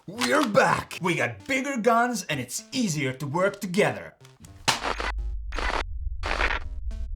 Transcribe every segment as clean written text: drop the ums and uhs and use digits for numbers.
We're back! We got bigger guns and it's easier to work together.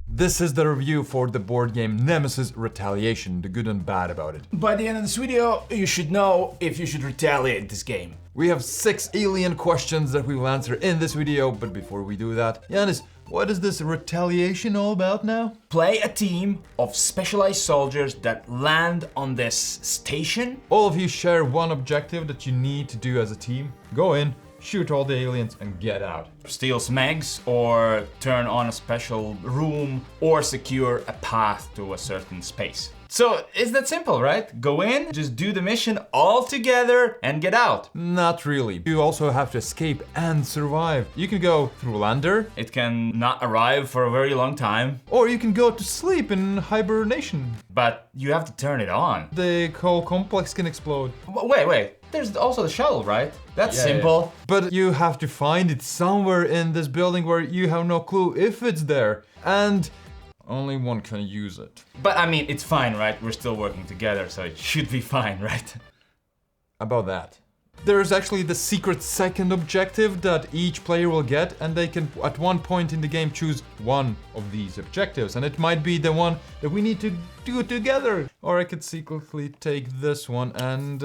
This is the review for the board game Nemesis Retaliation, the good and bad about it. By the end of this video, you should know if you should retaliate this game. We have 6 alien questions that we will answer in this video, but before we do that, Yanis, what is this retaliation all about now? Play a team of specialized soldiers that land on this station. All of you share one objective that you need to do as a team. Go in, shoot all the aliens and get out. Steal some eggs, or turn on a special room, or secure a path to a certain space. So it's that simple, right? Go in, just do the mission all together and get out. Not really. You also have to escape and survive. You can go through lander. It can not arrive for a very long time. Or you can go to sleep in hibernation. But you have to turn it on. The whole complex can explode. Wait. There's also the shuttle, right? That's simple. Yeah. But you have to find it somewhere in this building where you have no clue if it's there. And only one can use it. But I mean, it's fine, right? We're still working together, so it should be fine, right? About that. There's actually the secret second objective that each player will get, and they can at one point in the game choose one of these objectives, and it might be the one that we need to do together. Or I could secretly take this one and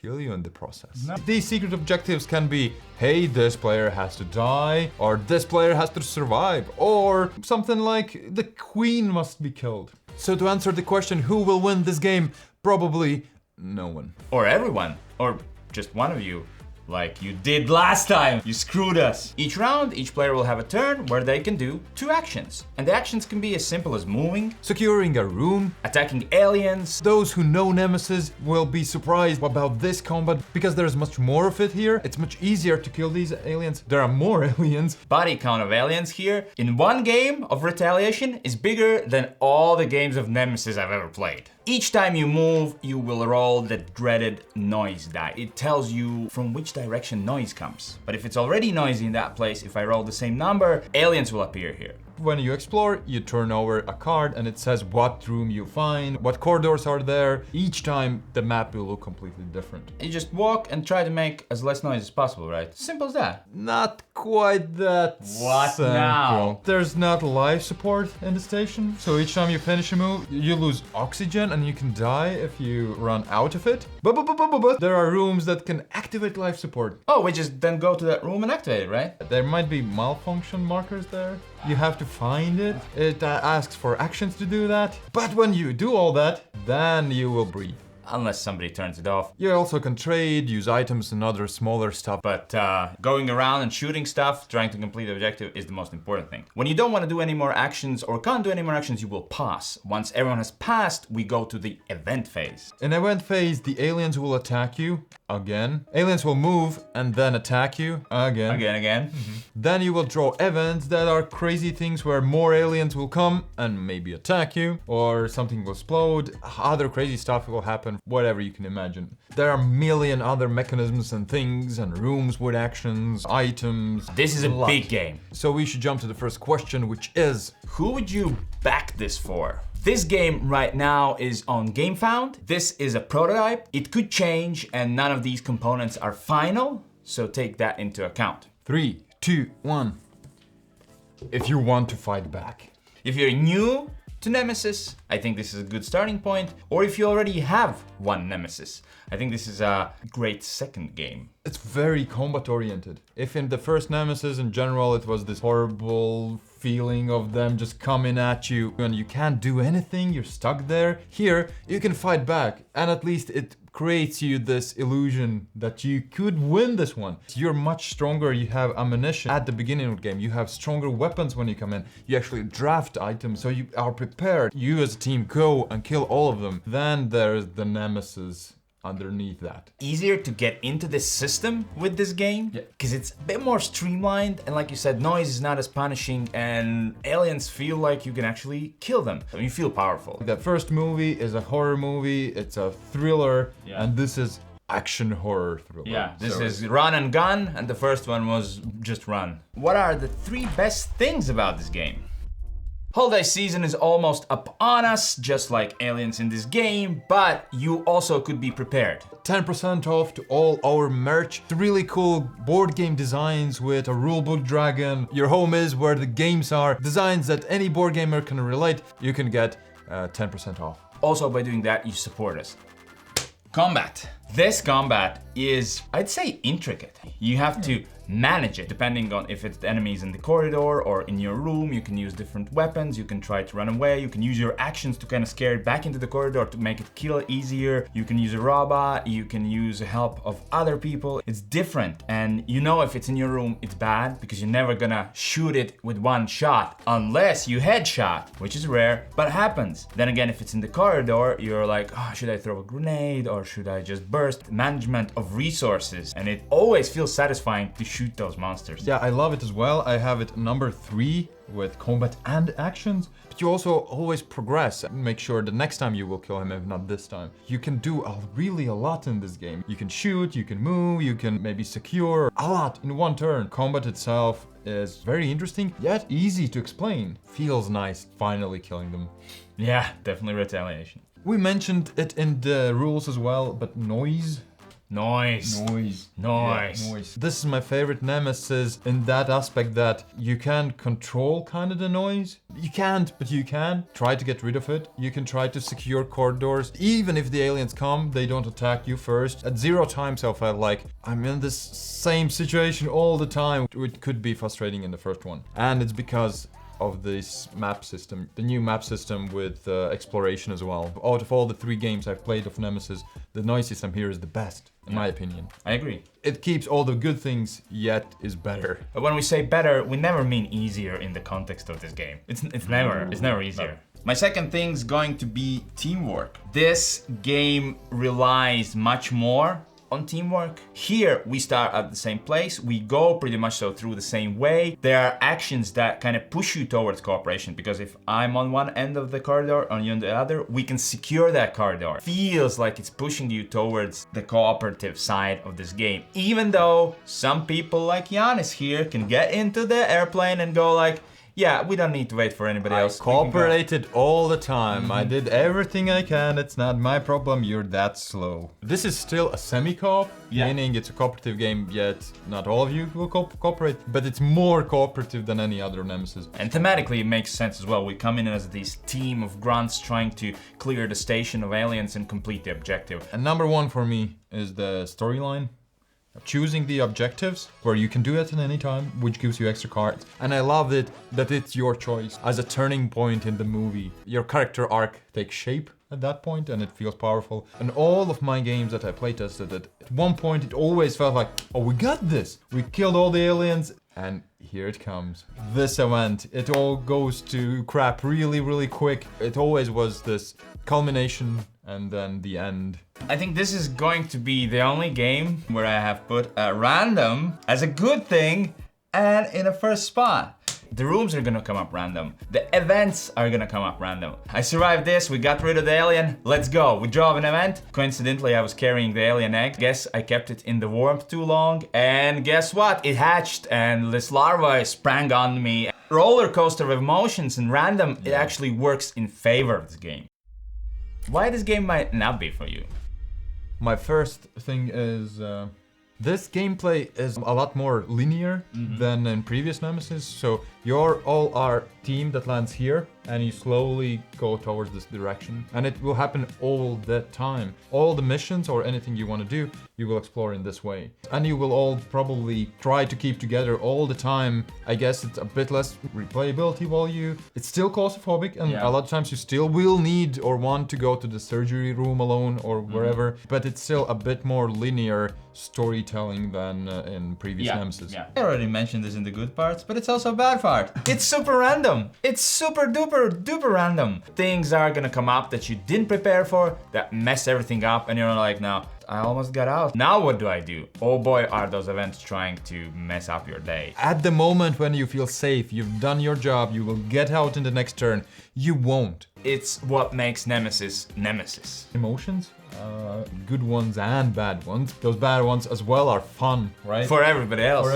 kill you in the process. No. These secret objectives can be, hey, this player has to die, or this player has to survive, or something like the queen must be killed. So to answer the question, who will win this game? Probably no one. Or everyone. Or just one of you, like you did last time. You screwed us. Each round, each player will have a turn where they can do 2 actions. And the actions can be as simple as moving, securing a room, attacking aliens. Those who know Nemesis will be surprised about this combat because there's much more of it here. It's much easier to kill these aliens. There are more aliens. Body count of aliens here in one game of Retaliation is bigger than all the games of Nemesis I've ever played. Each time you move, you will roll the dreaded noise die. It tells you from which direction noise comes. But if it's already noisy in that place, if I roll the same number, aliens will appear here. When you explore, you turn over a card and it says what room you find, what corridors are there. Each time the map will look completely different. You just walk and try to make as less noise as possible, right? Simple as that. Not quite that simple. Now? There's not life support in the station, so each time you finish a move, you lose oxygen and you can die if you run out of it. But there are rooms that can activate life support. Oh, we just then go to that room and activate it, right? There might be malfunction markers there. You have to find it. It asks for actions to do that. But when you do all that, then you will breathe. Unless somebody turns it off. You also can trade, use items and other smaller stuff. But going around and shooting stuff, trying to complete the objective is the most important thing. When you don't want to do any more actions or can't do any more actions, you will pass. Once everyone has passed, we go to the event phase. In event phase, the aliens will attack you again. Aliens will move and then attack you again. Again. Then you will draw events that are crazy things where more aliens will come and maybe attack you, or something will explode, other crazy stuff will happen, whatever you can imagine. There are a million other mechanisms and things and rooms with actions, items. This is a big game. So we should jump to the first question, which is, who would you back this for? This game right now is on Gamefound. This is a prototype. It could change and none of these components are final, so take that into account. 3, 2, 1. If you want to fight back. If you're new to Nemesis, I think this is a good starting point. Or if you already have one Nemesis, I think this is a great second game. It's very combat oriented. If in the first Nemesis in general it was this horrible feeling of them just coming at you and you can't do anything, you're stuck there. Here, you can fight back, and at least it creates you this illusion that you could win this one. You're much stronger, you have ammunition at the beginning of the game, you have stronger weapons when you come in, you actually draft items, so you are prepared. You as a team go and kill all of them. Then there's the Nemesis underneath that. Easier to get into this system with this game, because it's a bit more streamlined, and like you said, noise is not as punishing, and aliens feel like you can actually kill them. I mean, you feel powerful. The first movie is a horror movie, it's a thriller, and this is action horror thriller. Yeah, this is run and gun, and the first one was just run. What are the 3 best things about this game? Holiday season is almost upon us, just like aliens in this game, but you also could be prepared. 10% off to all our merch. Really cool board game designs with a rulebook dragon. Your home is where the games are. Designs that any board gamer can relate. You can get 10% off. Also, by doing that, you support us. Combat. This combat is, I'd say, intricate. You have to manage it depending on if it's the enemies in the corridor or in your room. You can use different weapons, you can try to run away, you can use your actions to kind of scare it back into the corridor to make it kill easier. You can use a robot, you can use the help of other people. It's different, and you know if it's in your room, it's bad because you're never gonna shoot it with one shot unless you headshot, which is rare, but happens. Then again, if it's in the corridor, you're like, oh, should I throw a grenade or should I just burst? Management of resources, and it always feels satisfying to shoot those monsters. Yeah, I love it as well. I have it number 3 with combat and actions. But you also always progress and make sure the next time you will kill him, if not this time. You can do really a lot in this game. You can shoot, you can move, you can maybe secure a lot in one turn. Combat itself is very interesting, yet easy to explain. Feels nice finally killing them. Yeah, definitely Retaliation. We mentioned it in the rules as well, but noise. Noise. Yeah, noise. This is my favorite Nemesis in that aspect that you can control kind of the noise. You can't, but you can. Try to get rid of it. You can try to secure corridors. Even if the aliens come, they don't attack you first. At 0 times I felt like I'm in this same situation all the time. It could be frustrating in the first one. And it's because of this map system, the new map system with exploration as well. Out of all the 3 games I've played of Nemesis, the noise system here is the best, in my opinion. I agree. It keeps all the good things, yet is better. But when we say better, we never mean easier in the context of this game. It's never easier. No. My second thing's going to be teamwork. This game relies much more on teamwork. Here we start at the same place, we go pretty much so through the same way. There are actions that kind of push you towards cooperation, because if I'm on one end of the corridor and you're on the other, we can secure that corridor. Feels like it's pushing you towards the cooperative side of this game, even though some people like Giannis here can get into the airplane and go like, yeah, we don't need to wait for anybody else. I cooperated all the time. I did everything I can. It's not my problem. You're that slow. This is still a semi-co-op, meaning it's a cooperative game, yet not all of you will cooperate, but it's more cooperative than any other Nemesis. And thematically, it makes sense as well. We come in as this team of grunts trying to clear the station of aliens and complete the objective. And number 1 for me is the storyline. Choosing the objectives, where you can do it at any time, which gives you extra cards. And I love it that it's your choice as a turning point in the movie. Your character arc takes shape at that point and it feels powerful. And all of my games that I playtested, at one point it always felt like, oh, we got this. We killed all the aliens and here it comes. This event, it all goes to crap really quick. It always was this culmination and then the end. I think this is going to be the only game where I have put a random as a good thing and in a first spot. The rooms are gonna come up random. The events are gonna come up random. I survived this, we got rid of the alien, let's go. We draw an event. Coincidentally, I was carrying the alien egg. Guess I kept it in the warmth too long. And guess what? It hatched and this larva sprang on me. Roller coaster of emotions and random, it actually works in favor of this game. Why this game might not be for you? My first thing is this gameplay is a lot more linear than in previous Nemesis. So you're all our team that lands here and you slowly go towards this direction. And it will happen all the time. All the missions or anything you want to do, you will explore in this way. And you will all probably try to keep together all the time. I guess it's a bit less replayability value. It's still claustrophobic and a lot of times you still will need or want to go to the surgery room alone or wherever. But it's still a bit more linear storytelling than in previous Nemesis. I already mentioned this in the good parts, but it's also a bad part. It's super random. It's super duper random. Things are gonna come up that you didn't prepare for, that mess everything up, and you're like, now, I almost got out. Now what do I do? Oh boy, are those events trying to mess up your day. At the moment when you feel safe, you've done your job, you will get out in the next turn, you won't. It's what makes Nemesis Nemesis. Emotions? Good ones and bad ones. Those bad ones as well are fun, right? For everybody else,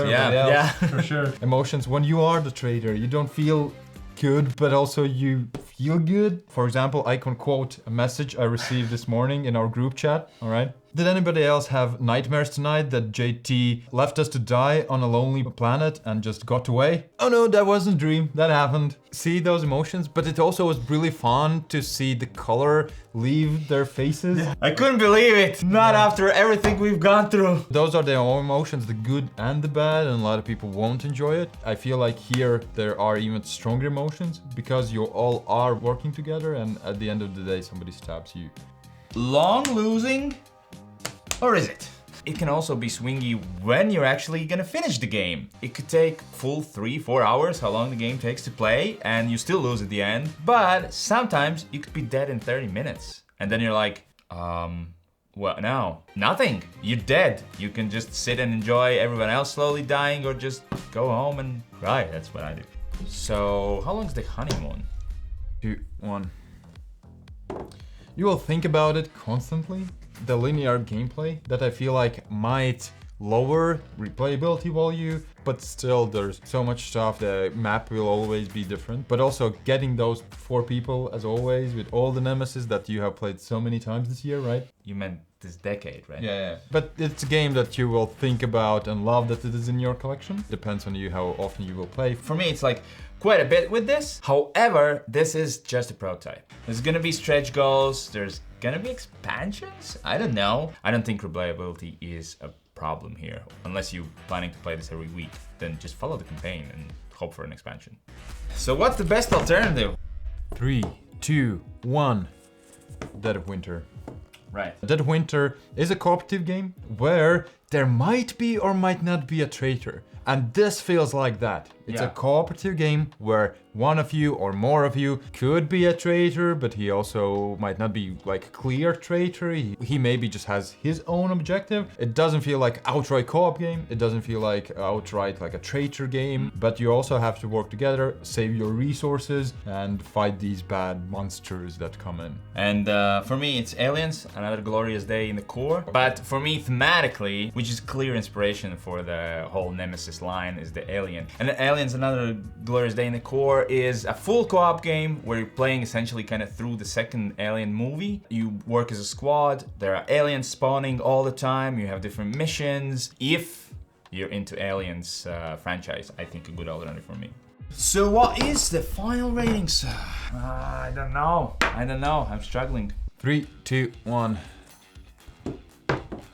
for sure. Emotions, when you are the traitor, you don't feel good, but also you feel good. For example, I can quote a message I received this morning in our group chat, all right? Did anybody else have nightmares tonight that JT left us to die on a lonely planet and just got away? Oh no, that wasn't a dream, that happened. See those emotions? But it also was really fun to see the color leave their faces. I couldn't believe it, not after everything we've gone through. Those are the emotions, the good and the bad, and a lot of people won't enjoy it. I feel like here there are even stronger emotions because you all are working together and at the end of the day somebody stabs you. Long losing? Or is it? It can also be swingy when you're actually gonna finish the game. It could take full 3-4 hours, how long the game takes to play, and you still lose at the end. But sometimes you could be dead in 30 minutes. And then you're like, well, no, nothing. You're dead. You can just sit and enjoy everyone else slowly dying or just go home and cry. That's what I do. So, how long's the honeymoon? 2, 1. You will think about it constantly. The linear gameplay that I feel like might lower replayability value, but still there's so much stuff. The map will always be different, but also getting those 4 people as always with all the Nemesis that you have played so many times this year, right? You meant this decade, right? Yeah. But it's a game that you will think about and love that it is in your collection. Depends on you how often you will play. For me, it's like quite a bit with this. However, this is just a prototype. There's gonna be stretch goals, there's gonna be expansions? I don't know. I don't think replayability is a problem here. Unless you're planning to play this every week, then just follow the campaign and hope for an expansion. So what's the best alternative? 3, 2, 1. Dead of Winter. Right. Dead of Winter is a cooperative game where there might be or might not be a traitor. And this feels like that. It's a cooperative game where one of you or more of you could be a traitor, but he also might not be like clear traitor. He maybe just has his own objective. It doesn't feel like outright co-op game. It doesn't feel like outright like a traitor game, but you also have to work together, save your resources and fight these bad monsters that come in. And for me, it's Aliens, another glorious day in the core. But for me, thematically, which is clear inspiration for the whole Nemesis line, is the Alien. And the Aliens, another glorious day in the core, is a full co-op game where you're playing essentially kind of through the second Alien movie. You work as a squad, there are aliens spawning all the time, you have different missions. If you're into Aliens franchise, I think a good alternative for me. So what is the final ratings? I don't know, I'm struggling. 3, 2, 1.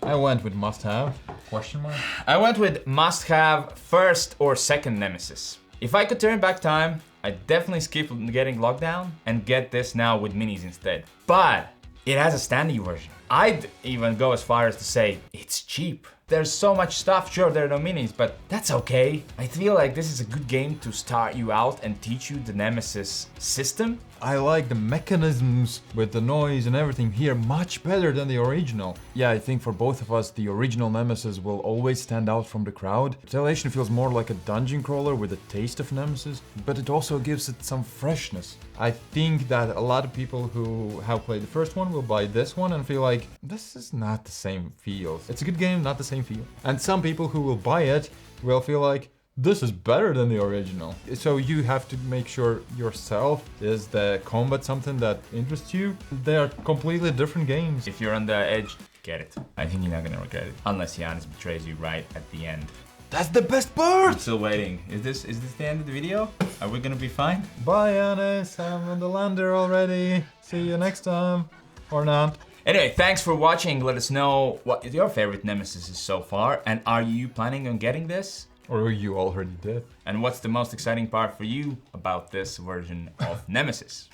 I went with must have, question mark. I went with must have first or second Nemesis. If I could turn back time, I'd definitely skip getting Lockdown and get this now with minis instead. But it has a standard version. I'd even go as far as to say it's cheap. There's so much stuff, sure there are no minis, but that's okay. I feel like this is a good game to start you out and teach you the Nemesis system. I like the mechanisms with the noise and everything here much better than the original. Yeah, I think for both of us, the original Nemesis will always stand out from the crowd. Retaliation feels more like a dungeon crawler with a taste of Nemesis, but it also gives it some freshness. I think that a lot of people who have played the first one will buy this one and feel like, this is not the same feel. It's a good game, not the same feel. And some people who will buy it will feel like, this is better than the original. So you have to make sure yourself, is the combat something that interests you? They are completely different games. If you're on the edge, get it. I think you're not gonna regret it. Unless Giannis betrays you right at the end. That's the best part! I'm still waiting. Is this the end of the video? Are we gonna be fine? Bye, Giannis. I'm on the lander already. See you next time. Or not. Anyway, thanks for watching. Let us know what your favorite Nemesis is so far. And are you planning on getting this? Or you already did. And what's the most exciting part for you about this version of Nemesis?